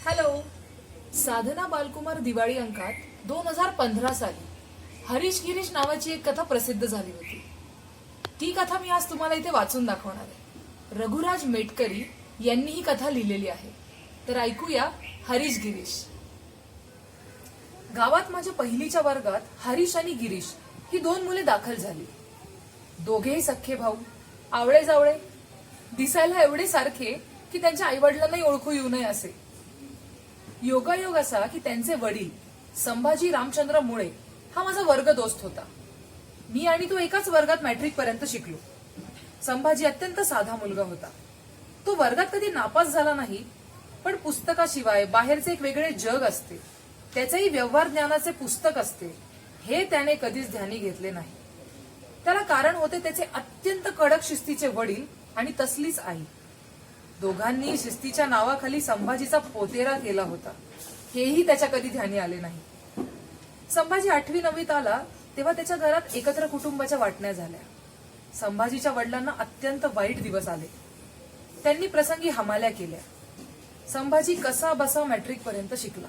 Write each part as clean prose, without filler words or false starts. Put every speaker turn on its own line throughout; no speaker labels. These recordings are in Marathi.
हॅलो. साधना बालकुमार दिवाळी अंकात 2015 साली हरीश गिरीश नावाची एक कथा प्रसिद्ध झाली होती. ती कथा मी आज तुम्हाला इथे वाचून दाखवणार आहे. रघुराज मेटकरी यांनी ही कथा लिहिलेली आहे. तर ऐकूया हरीश गिरीश. गावात माझ्या पहिलीच्या वर्गात हरीश आणि गिरीश ही दोन मुले दाखल झाली. दोघेही सख्खे भाऊ, आवळे जावळे, दिसायला एवढे सारखे की त्यांच्या आईवडिलांनाही ओळखू येऊ नये असे. योगायोग असा की त्यांचे वडील संभाजी रामचंद्र मुळे हा माझा वर्ग दोस्त होता. मी आणि तो एकाच वर्गात मॅट्रिक पर्यंत शिकलो. संभाजी अत्यंत साधा मुलगा होता. तो वर्गात कधी नापास झाला नाही, पण पुस्तकाशिवाय बाहेरचे एक वेगळे जग असते, त्याचेही व्यवहार ज्ञानाचे पुस्तक असते, हे त्याने कधीच ध्यानी घेतले नाही. त्याला कारण होते त्याचे अत्यंत कडक शिस्तीचे वडील आणि तसलीच आई. दोघांनी शिस्तीच्या नावाखाली संभाजीचा पोतेरा केला होता, हेही त्याच्या कधी ध्यानी आले नाही. संभाजी 8वी-9वीत आला तेव्हा त्याच्या घरात एकत्र कुटुंबाच्या वाटण्या झाल्या. संभाजीच्या वडिलांना अत्यंत वाईट दिवस आले. त्यांनी प्रसंगी हमाल्या केल्या. संभाजी कसा बसा मॅट्रिक पर्यंत शिकला.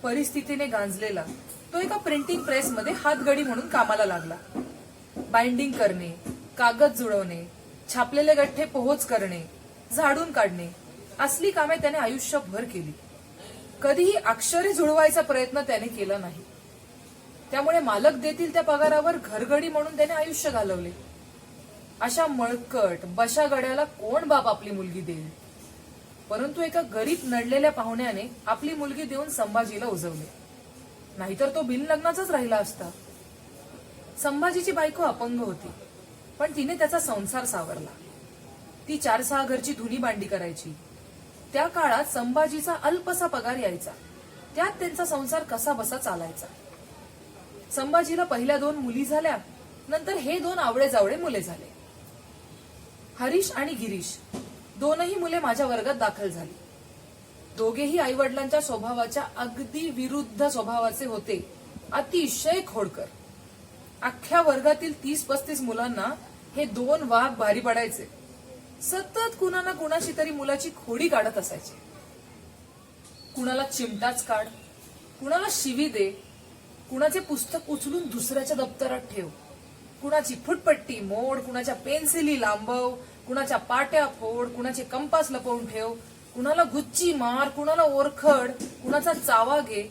परिस्थितीने गांजलेला तो एका प्रिंटिंग प्रेसमध्ये हातगडी म्हणून कामाला लागला. बाइंडिंग करणे, कागद जुळवणे, छापलेले गठ्ठे पोहोच करणे, झाडून काढणे असली कामे त्याने आयुष्यभर केली. कधीही अक्षरे जुळवायचा प्रयत्न त्याने केला नाही. त्यामुळे मालक देतील त्या पगारावर घरगडी म्हणून त्याने आयुष्य घालवले. अशा मळकट बशा गड्याला कोण बाप आपली मुलगी देईल? परंतु एका गरीब नडलेल्या पाहुण्याने आपली मुलगी देऊन संभाजीला उजवले. नाहीतर तो बिनलग्नाचाच राहिला असता. संभाजीची बायको अपंग होती, पण तिने त्याचा संसार सावरला. ती 4-6 घरची धुनी भांडी करायची. त्या काळात संभाजीचा अल्पसा पगार यायचा, त्यात त्यांचा संसार कसा बसा चालायचा. संभाजीला पहिल्या 2 मुली झाल्या, नंतर हे 2 आवळे जावळे मुले झाले. हरीश आणि गिरीश दोनही मुले माझ्या वर्गात दाखल झाली. दोघेही आई वडिलांच्या स्वभावाच्या अगदी विरुद्ध स्वभावाचे होते. अतिशय खोडकर. अख्ख्या वर्गातील 30-35 मुलांना हे 2 वाघ भारी पडायचे. सतत कुणा ना कुणाशी तरी मुलाची खोडी काढत असायचे. कुणाला चिमटाच काढ, कुणाला शिवी दे, कुणाचे पुस्तक उचलून दुसऱ्याच्या दप्तरात ठेव, कुणाची फुटपट्टी मोड, कुणाच्या पेन्सिली लांबव, कुणाच्या पाट्या फोड, कुणाचे कंपास लपवून ठेव, कुणाला गुच्ची मार, कुणाला ओरखड, कुणाचा चावा घे.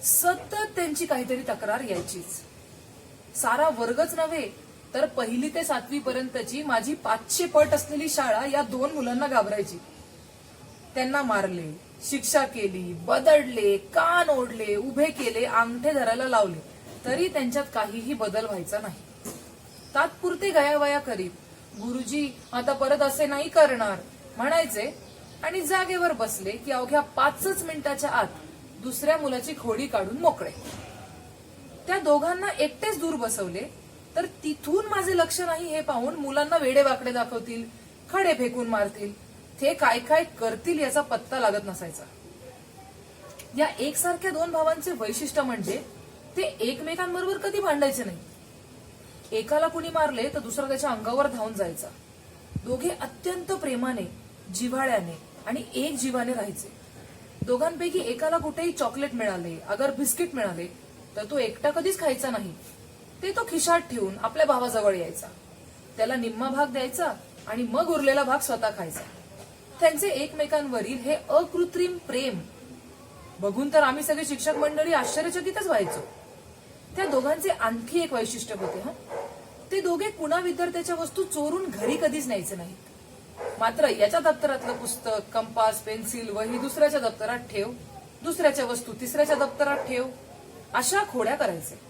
सतत त्यांची काहीतरी तक्रार यायचीच. सारा वर्गच नव्हे तर 1ली ते 7वी पर्यंतची माझी 500 पट असलेली शाळा या 2 मुलांना घाबरायची. त्यांना मारले, शिक्षा केली, बदडले, कान ओढले, उभे केले, अंगठे धरायला लावले, तरी त्यांच्यात काहीही बदल व्हायचा नाही. तात्पुरते गयावया करीत गुरुजी आता परत असे नाही करणार म्हणायचे आणि जागेवर बसले की अवघ्या 5च मिनिटाच्या आत दुसऱ्या मुलाची खोडी काढून मोकळे. त्या दोघांना एकटेच दूर बसवले तर तिथून माझे लक्ष नाही हे पाहून मुलांना वेडे वाकडे दाखवतील, खडे फेकून मारतील, ते काय काय करतील याचा पत्ता लागत नसायचा. या एकसारख्या 2 भावांचे वैशिष्ट्य म्हणजे ते एकमेकांबरोबर कधी भांडायचे नाही. एकाला कुणी मारले तर दुसरा त्याच्या अंगावर धावून जायचा. दोघे अत्यंत प्रेमाने, जिव्हाळ्याने आणि एक जीवाने राहायचे. दोघांपैकी एकाला कुठेही चॉकलेट मिळाले, अगर बिस्किट मिळाले तर तो एकटा कधीच खायचा नाही. ते तो खिशात ठेवून आपल्या भावाजवळ यायचा, त्याला निम्मा भाग द्यायचा आणि मग उरलेला भाग स्वतः खायचा. त्यांचे एकमेकांवरील हे अकृत्रिम प्रेम बघून तर आम्ही सगळे शिक्षक मंडळी आश्चर्यचकितच व्हायचो. त्या दोघांचे आणखी एक वैशिष्ट्य होते. ते दोघे कुणा विद्यार्थ्याच्या वस्तू चोरून घरी कधीच न्यायचे नाहीत. मात्र याच्या दप्तरातलं पुस्तक, कंपास, पेन्सिल, वही दुसऱ्याच्या दप्तरात ठेव, दुसऱ्याच्या वस्तू तिसऱ्याच्या दप्तरात ठेव, अशा खोड्या करायचे.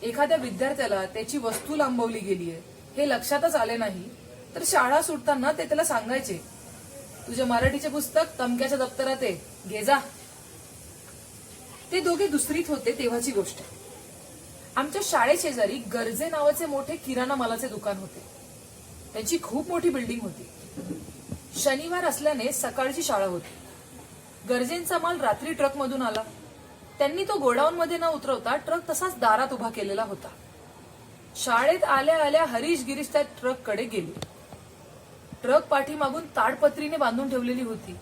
एखाद्या विद्यार्थ्याला त्याची वस्तू लांबवली गेलीये हे लक्षातच आले नाही तर शाळा सुटताना ते त्याला सांगायचे, तुझे मराठीचे पुस्तक तमक्याच्या दप्तरात आहे, घे जा. ते दोघे दुसरीत होते तेव्हाची गोष्ट. आमच्या शाळेशेजारी गरजे नावाचे मोठे किराणा मालाचे दुकान होते. त्यांची खूप मोठी बिल्डिंग होती. शनिवार असल्याने सकाळची शाळा होती. गरजेंचा माल रात्री ट्रकमधून आला. त्यांनी तो गोडाऊन मध्ये न उतरवता ट्रक तसाच दारात उभा केलेला होता. शाळेत आल्या आल्या हरीश गिरीश त्या ट्रककडे गेले. ट्रक पाठीमागून ताडपत्रीने बांधून ठेवलेली होती.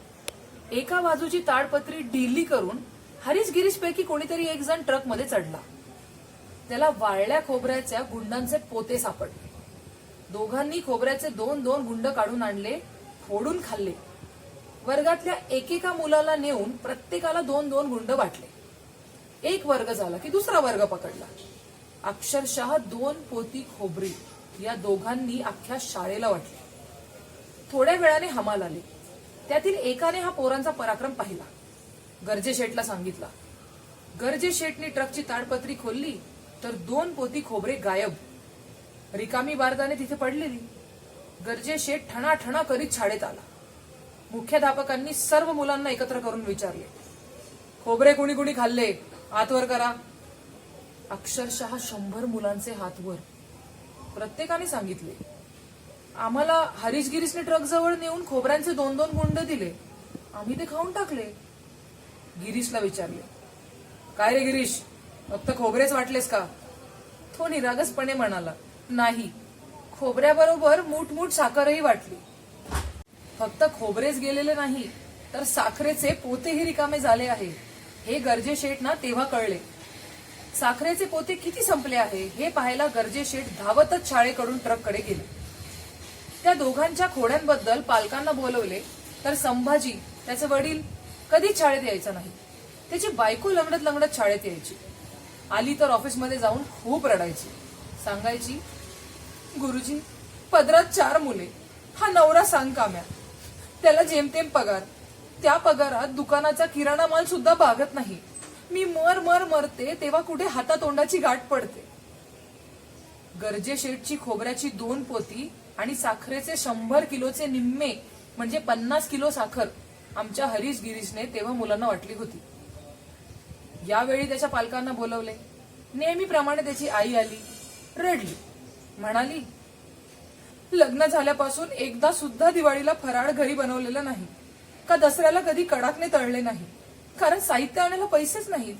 एका बाजूची ताडपत्री ढिली करून हरीश गिरीश पैकी कोणीतरी एक जण ट्रकमध्ये चढला. त्याला वाळल्या खोबऱ्याच्या गुंडांचे पोते सापडले. दोघांनी खोबऱ्याचे 2-2 गुंड काढून आणले, फोडून खाल्ले. वर्गातल्या एकेका मुलाला नेऊन प्रत्येकाला 2-2 गुंड वाटले. एक वर्ग झाला की दुसरा वर्ग पकडला. अक्षरशः 2 पोती खोबरी या दोघांनी अख्ख्या शाळेला वाटली. थोड्या वेळाने हमाल आले. त्यातील एकाने हा पोरांचा पराक्रम पाहिला. गर्जे शेठला सांगितला. गर्जे शेठने ट्रकची ताडपत्री खोलली तर 2 पोती खोबरे गायब. रिकामी बारदाने तिथे पडलेली. गर्जे शेठ ठणाठणा करीत शाळेत आला. मुख्याध्यापकांनी सर्व मुलांना एकत्र करून विचारले, खोबरे कुणी कुणी खाल्ले, हात वर करा. अक्षरशः 100 मुलांचे हात वर. प्रत्येकाने सांगितले, आम्हाला हरीश गिरीशने ट्रक जवळ नेऊन खोबऱ्यांचे 2-2 गुंड दिले, आम्ही ते खाऊन टाकले. गिरीशला विचारले, काय रे गिरीश, फक्त खोबरेच वाटलेस का? तो निरागसपणे म्हणाला, नाही, खोबऱ्याबरोबर मूठ साखरही वाटली. फक्त खोबरेच गेलेले नाही तर साखरेचे पोतेही रिकामे झाले आहे हे गर्जे शेठना तेव्हा कळले. साखरेचे पोते किती संपले आहे हे पाहायला गर्जे शेठ धावतच शाळेकडून ट्रककडे गेले. त्या दोघांच्या खोड्यांबद्दल पालकांना बोलवले तर संभाजी, त्याचे वडील, कधीच शाळेत यायचा नाही. त्याची बायको लंगडत लंगडत शाळेत यायची. आली तर ऑफिसमध्ये जाऊन खूप रडायची. सांगायची, गुरुजी, पदरात 4 मुले, हा नवरा सांगकाम्या, त्याला जेमतेम पगार, त्या पगारात दुकानाचा किराणा माल सुद्धा भागत नाही. मी मरते तेव्हा कुठे हातातोंडाची गाठ पडते. गर्जे शेठची खोबऱ्याची 2 पोती आणि साखरेचे 100 किलोचे निम्मे म्हणजे 50 किलो साखर आमच्या हरीश गिरीशने तेव्हा मुलांना वाटली होती. यावेळी त्याच्या पालकांना बोलवले. नेहमीप्रमाणे त्याची आई आली, रडली, म्हणाली, लग्न झाल्यापासून एकदा सुद्धा दिवाळीला फराळ घरी बनवलेला नाही का दसऱ्याला कधी कडाकने तळले नाही, कारण साहित्य आणायला पैसेच नाहीत.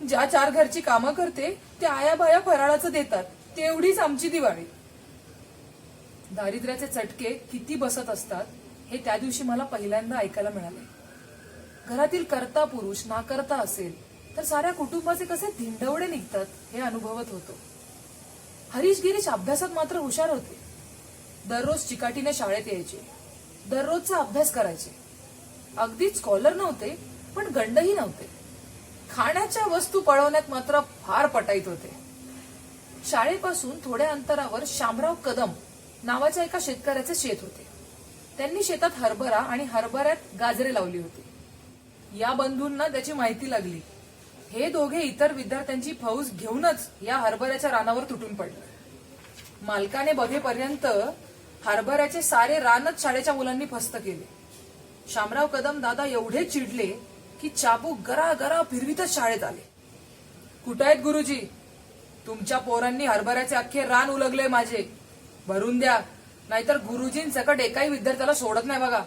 ज्या 4 घरची कामं करते त्या आया बाया फराळाचं देतात, तेवढीच आमची दिवाळी. दारिद्र्याचे चटके किती बसत असतात हे त्या दिवशी मला पहिल्यांदा ऐकायला मिळाले. घरातील कर्ता पुरुष नाकर्ता असेल तर साऱ्या कुटुंबाचे कसे धिंडवडे निघतात हे अनुभवत होतो. हरीश गिरीश अभ्यासात मात्र हुशार होते. दररोज चिकाटीने शाळेत यायचे, दररोजचा अभ्यास करायचे. अगदीच स्कॉलर नव्हते पण गंडही नव्हते. खाण्याच्या वस्तू पळवण्यात मात्र फार पटाईत होते. शाळेपासून थोड्या अंतरावर शामराव कदम नावाच्या एका शेतकऱ्याचे शेत होते. त्यांनी शेतात हरभरा आणि हरभऱ्यात गाजरे लावली होती. या बंधूंना त्याची माहिती लागली. हे दोघे इतर विद्यार्थ्यांची फौज घेऊनच या हरभऱ्याच्या रानावर तुटून पडले. मालकाने बघेपर्यंत हरभऱ्याचे सारे रानच शाळेच्या मुलांनी फस्त केले. शामराव कदम दादा एवढे चिडले की चाबूक गरा फिरवीतच शाळेत आले. कुठे आहेत गुरुजी? तुमच्या पोरांनी हरभऱ्याचे अख्खे रान उलगले माझे, भरून द्या, नाहीतर गुरुजींसकट एकाही विद्यार्थ्याला सोडत नाही बघा.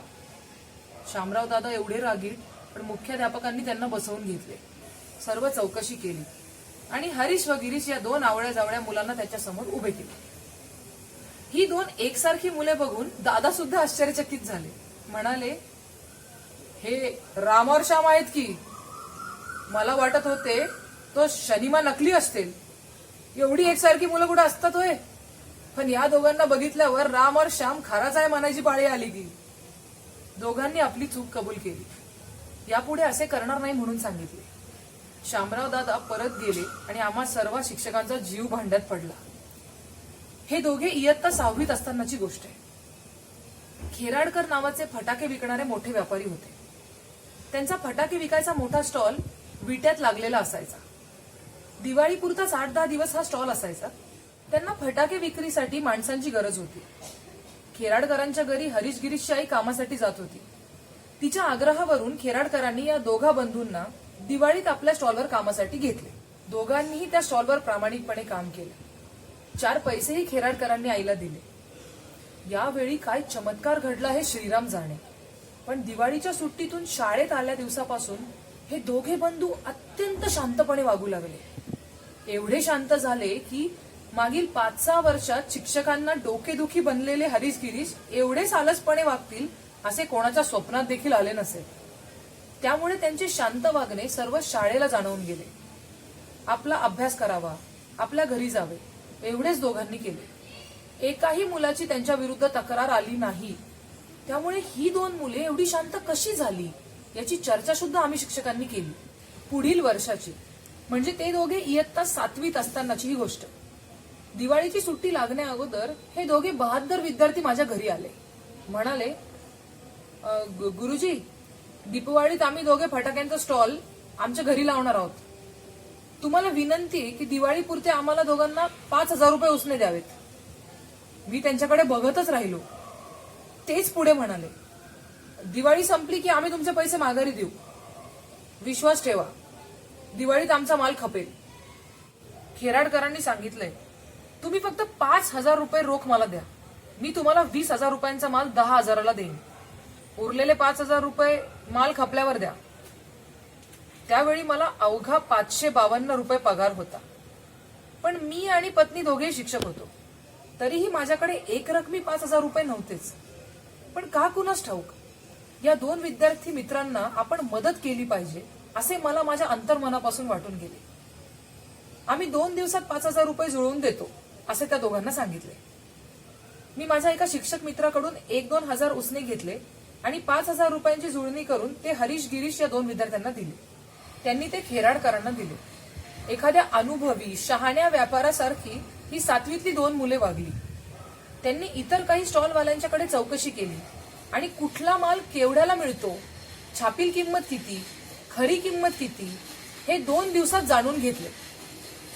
शामराव दादा एवढे रागीट, पण मुख्याध्यापकांनी त्यांना बसवून घेतले. सर्व चौकशी केली आणि हरीश व गिरीश या 2 आवळ्या जावळ्या मुलांना त्याच्या समोर उभे केले. ही 2 एकसारखी मुले बघून दादा सुद्धा आश्चर्यचकित झाले. म्हणाले, हे राम और श्याम आहेत की? मला वाटत होते तो शनिमा नकली असतील. एवढी एकसारखी मुलं कुठे असतात होय? पण या दोघांना बघितल्यावर राम और श्याम खराच आहे म्हणायची पाळी आली की. दोघांनी आपली चूक कबूल केली. यापुढे असे करणार नाही म्हणून सांगितले. शामराव दादा परत गेले आणि आम्हा सर्व शिक्षकांचा जीव भांड्यात पडला. हे दोघे इयत्ता 6वीत असतानाची गोष्ट आहे. खेराडकर नावाचे फटाके विकणारे मोठे व्यापारी होते. त्यांचा फटाके विकायचा मोठा स्टॉल विट्यात लागलेला असायचा. दिवाळीपुरताच 8-10 दिवस हा स्टॉल असायचा. त्यांना फटाके विक्रीसाठी माणसांची गरज होती. खेराडकरांच्या घरी हरीश गिरीशची आई कामासाठी जात होती. तिच्या आग्रहावरून खेराडकरांनी या दोघा बंधूंना दिवाळीत आपल्या स्टॉलवर कामासाठी घेतले. दोघांनीही त्या स्टॉलवर प्रामाणिकपणे काम केले. 4 पैसेही खेराडकरांनी आईला दिले. यावेळी काय चमत्कार घडला हे श्रीराम जाणे. पण दिवाळीच्या सुट्टीतून शाळेत आल्या दिवसापासून हे दोघे बंधू अत्यंत शांतपणे वागू लागले. एवढे शांत झाले की मागील 5-6 वर्षात शिक्षकांना डोकेदुखी बनलेले हरीश गिरीश एवढे सालसपणे वागतील असे कोणाच्या स्वप्नात देखील आले नसेल. त्यामुळे त्यांचे शांत वागणे सर्व शाळेला जाणवून गेले. आपला अभ्यास करावा, आपल्या घरी जावे एवढेच दोघांनी केले. एकाही मुलाची त्यांच्या विरुद्ध तक्रार आली नाही. त्यामुळे ही दोन मुले एवढी शांत कशी झाली याची चर्चा सुद्धा आम्ही शिक्षकांनी केली. पुढील वर्षाची म्हणजे ते दोघे इयत्ता 7वीत असतानाची ही गोष्ट. दिवाळीची सुट्टी लागण्या अगोदर हे दोघे बहादर विद्यार्थी माझ्या घरी आले. म्हणाले, गुरुजी, दीपावळीत आम्ही दोघे फटाक्यांचा स्टॉल आमच्या घरी लावणार आहोत. तुम्हाला विनंती आहे की दिवाळीपुरते आम्हाला दोघांना 5,000 रुपये उसने द्यावेत. मी त्यांच्याकडे बघतच राहिलो. तेच पुढे म्हणाले, दिवाळी संपली की आम्ही तुमचे पैसे माघारी देऊ. विश्वास ठेवा, दिवाळीत आमचा माल खपेल. खेराडकरांनी सांगितलंय, तुम्ही फक्त 5,000 रुपये रोख मला द्या. मी तुम्हाला 20,000 रुपयांचा माल 10,000ला देईन. उरलेले 5,000 रुपये माल खपल्यावर द्या. त्यावेळी मला अवघा 552 रुपये पगार होता. पण मी आणि पत्नी दोघेही शिक्षक होतो. तरीही माझ्याकडे एक रकमी 5,000 रुपये नव्हतेच. पण का कुणास ठाऊक या दोन विद्यार्थी मित्रांना आपण मदत केली पाहिजे असे मला माझ्या अंतर्मनापासून वाटून गेले. आम्ही 2 दिवसात 5,000 रुपये जुळवून देतो असे त्या दोघांना सांगितले. मी माझ्या एका शिक्षक मित्राकडून 1-2 हजार उसने घेतले आणि 5,000 रुपयांची जुळणी करून ते हरीश गिरीश या दोन विद्यार्थ्यांना दिले. त्यांनी ते खेराडकरांना दिले. एखाद्या अनुभवी शहाण्या व्यापारासारखी ही 7वीतली दोन मुले वागली. त्यांनी इतर काही स्टॉलवाल्यांच्याकडे चौकशी केली आणि कुठला माल केवढ्याला मिळतो, छापील किंमत किती, खरी किंमत किती हे 2 दिवसात जाणून घेतले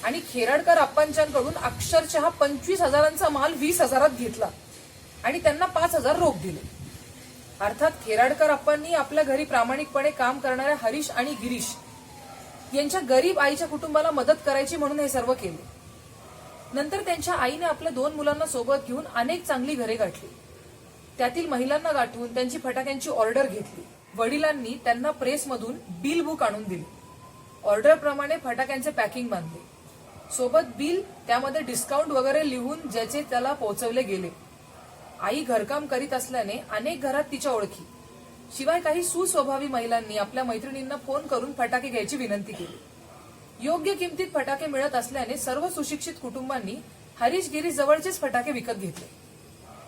आणि खेराडकर आप्पांच्याकडून अक्षरशः 25,000चा माल 20,000त घेतला आणि त्यांना 5,000 रोख दिले. अर्थात खेराडकर आप्पांनी आपल्या घरी प्रामाणिकपणे काम करणाऱ्या हरीश आणि गिरीश यांच्या गरीब आईच्या कुटुंबाला मदत करायची म्हणून हे सर्व केले. नंतर त्यांच्या आईने आपल्या 2 मुलांना सोबत घेऊन अनेक चांगली घरे गाठली. त्यातील महिलांना गाठवून त्यांची फटाक्यांची ऑर्डर घेतली. वडिलांनी त्यांना प्रेसमधून बिल बुक आणून दिले. ऑर्डरप्रमाणे फटाक्यांचे पॅकिंग बांधले. सोबत बिल, त्यामध्ये डिस्काउंट वगैरे लिहून ज्याचे त्याला पोहोचवले गेले. आई घरकाम करीत असल्याने अनेक घरात तिच्या ओळखी. शिवाय काही सुस्वभावी महिलांनी आपल्या मैत्रिणींना फोन करून फटाके घ्यायची विनंती केली. योग्य किमतीत फटाके मिळत असल्याने सर्व सुशिक्षित कुटुंबांनी हरीश गिरीश जवळचेच फटाके विकत घेतले.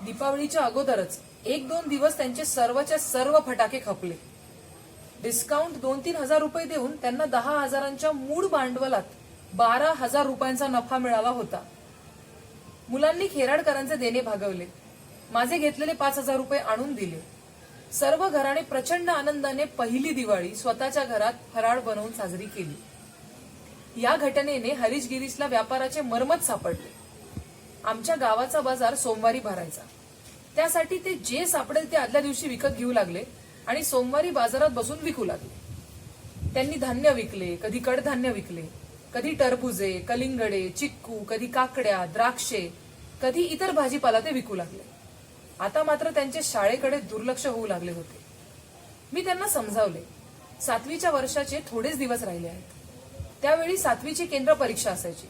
दीपावलीच्या अगोदरच 1-2 दिवस त्यांचे सर्वच्या सर्व फटाके खपले. डिस्काउंट 2-3 हजार रुपये देऊन त्यांना 10,000च्या मूळ भांडवलात 12,000 रुपयांचा नफा मिळाला होता. मुलांनी खेराडकरांचे देणे भागवले. माझे घेतलेले 5,000 रुपये आणून दिले. सर्व घराने प्रचंड आनंदाने पहिली दिवाळी स्वतःच्या घरात फराळ बनवून साजरी केली. या घटनेने हरीश गिरीशला व्यापाराचे मर्मच सापडले. आमच्या गावाचा बाजार सोमवारी भरायचा. त्यासाठी ते जे सापडेल ते आदल्या दिवशी विकत घेऊ लागले आणि सोमवारी बाजारात बसून विकू लागले. त्यांनी धान्य विकले, कधी कडधान्य विकले, कधी टरबुजे, कलिंगडे, चिक्कू, कधी काकड्या, द्राक्षे, कधी इतर भाजीपाला ते विकू लागले. आता मात्र त्यांचे शाळेकडे दुर्लक्ष होऊ लागले होते. मी त्यांना समजावले, 7वीच्या वर्षाचे थोडेच दिवस राहिले आहेत. त्यावेळी 7वीची केंद्र परीक्षा असायची.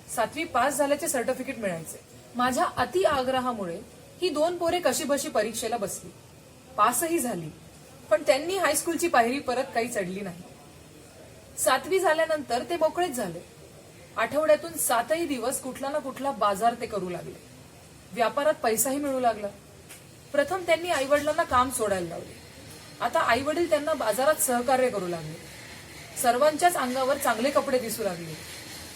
7वी पास झाल्याचे सर्टिफिकेट मिळायचे. माझ्या अति आग्रहामुळे ही 2 पोरे कशीबशी परीक्षेला बसली. पासही झाली. पण त्यांनी हायस्कूलची पायरी परत काही चढली नाही. 7वी झाल्यानंतर ते मोकळेच झाले. आठवड्यातून 7ही दिवस कुठला ना कुठला बाजार ते करू लागले. व्यापारात पैसाही मिळू लागला. प्रथम त्यांनी आईवडिलांना काम सोडायला लावले. आता आईवडील त्यांना बाजारात सहकार्य करू लागले. सर्वांच्याच अंगावर चांगले कपडे दिसू लागले.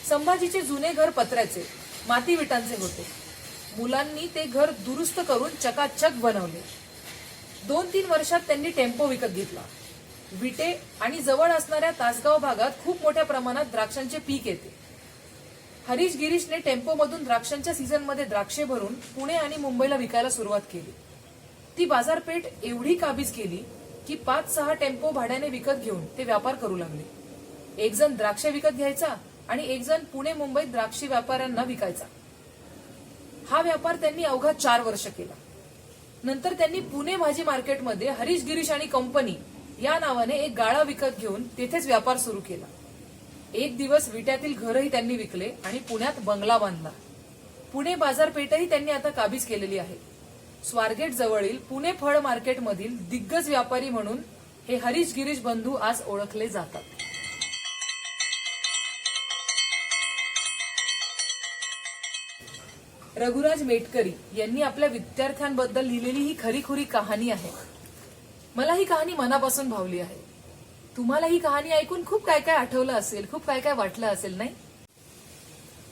संभाजीचे जुने घर पत्र्याचे, माती विटांचे होते. मुलांनी ते घर दुरुस्त करून चकाचक बनवले. 2-3 वर्षात त्यांनी टेम्पो विकत घेतला. विटे आणि जवळ असणाऱ्या तासगाव भागात खूप मोठ्या प्रमाणात द्राक्षांचे पीक येते. हरीश गिरीशने टेम्पोमधून द्राक्षांच्या सीझनमध्ये द्राक्षे भरून पुणे आणि मुंबईला विकायला सुरुवात केली. ती बाजारपेठ एवढी काबीज केली की 5-6 टेम्पो भाड्याने विकत घेऊन ते व्यापार करू लागले. एक जण द्राक्षे विकत घ्यायचा आणि एक जण पुणे मुंबईत द्राक्षी व्यापाऱ्यांना विकायचा. हा व्यापार त्यांनी अवघा 4 वर्ष केला. नंतर त्यांनी पुणे भाजी मार्केटमध्ये हरीश गिरीश आणि कंपनी या नावाने एक गाळा विकत घेऊन तेथेच व्यापार सुरू केला. एक दिवस विट्यातील घरही त्यांनी विकले आणि पुण्यात बंगला बांधला. पुणे बाजारपेठही त्यांनी आता काबीज केलेली आहे. स्वारगेट जवळील पुणे फळ मार्केटमधील दिग्गज व्यापारी म्हणून हे हरीश गिरीश बंधू आज ओळखले जातात. रघुराज मेटकरी यांनी आपल्या विद्यार्थ्यांबद्दल लिहिलेली ही खरीखुरी कहाणी आहे. मला ही कहाणी मनापासून भावली आहे. तुम्हाला ही कहाणी ऐकून खूप काय काय आठवलं असेल, खूप काय काय वाटलं असेल, नाही?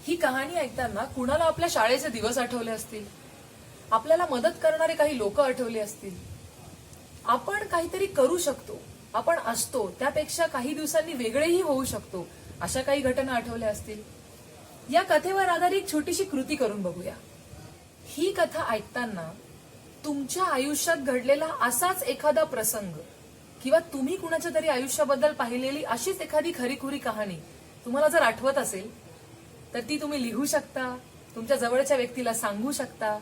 ही कहाणी ऐकताना कुणाला आपल्या शाळेचे दिवस आठवले असतील, आपल्याला मदत करणारे काही लोक आठवले असतील. आपण काहीतरी करू शकतो, आपण असतो त्यापेक्षा काही दिवसांनी वेगळेही होऊ शकतो, अशा काही घटना आठवल्या असतील. या कथेवर आधारित छोटीशी कृती करून बघूया. ही कथा ऐकताना तुमच्या आयुष्यात घडलेला असाच एखादा प्रसंग किंवा तुम्ही कुणाच्या तरी आयुष्याबद्दल पाहिलेली अशीच एखादी खरीखुरी कहाणी तुम्हाला जर आठवत असेल तर ती तुम्ही लिहू शकता, तुमच्या जवळच्या व्यक्तीला सांगू शकता,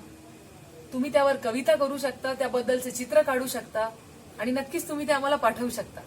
तुम्ही त्यावर कविता करू शकता, त्याबद्दलचे चित्र काढू शकता आणि नक्कीच तुम्ही ते आम्हाला पाठवू शकता.